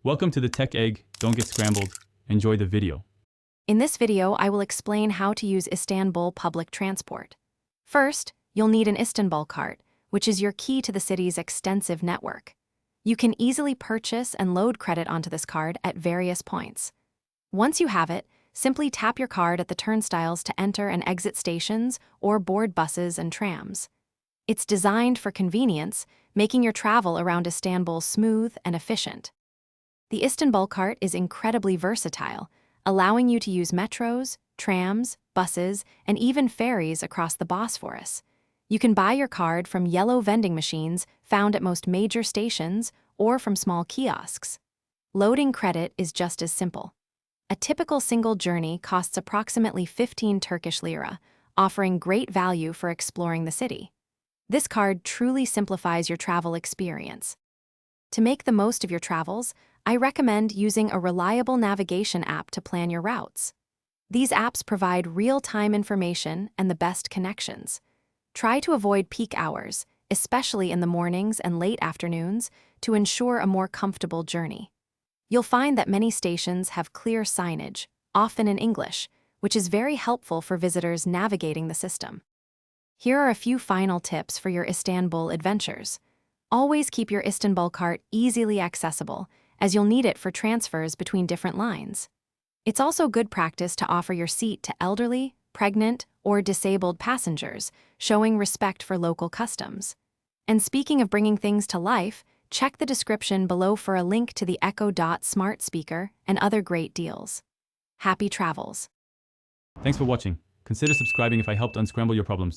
Welcome to the Tech Egg. Don't get scrambled. Enjoy the video. In this video, I will explain how to use Istanbul public transport. First, you'll need an Istanbul cart, which is your key to the city's extensive network. You can easily purchase and load credit onto this card at various points. Once you have it, simply tap your card at the turnstiles to enter and exit stations or board buses and trams. It's designed for convenience, making your travel around Istanbul smooth and efficient. The Istanbul cart is incredibly versatile, allowing you to use metros, trams, buses, and even ferries across the Bosphorus. You can buy your card from yellow vending machines found at most major stations or from small kiosks. Loading credit is just as simple. A typical single journey costs approximately 15 Turkish lira, offering great value for exploring the city. This card truly simplifies your travel experience. To make the most of your travels, I recommend using a reliable navigation app to plan your routes. These apps provide real-time information and the best connections. Try to avoid peak hours, especially in the mornings and late afternoons, to ensure a more comfortable journey. You'll find that many stations have clear signage, often in English, which is very helpful for visitors navigating the system. Here are a few final tips for your Istanbul adventures. Always keep your Istanbul cart easily accessible, as you'll need it for transfers between different lines. It's also good practice to offer your seat to elderly, pregnant, or disabled passengers, showing respect for local customs. And speaking of bringing things to life, check the description below for a link to the Echo Dot smart speaker and other great deals. Happy travels! Thanks for watching. Consider subscribing if I helped unscramble your problems.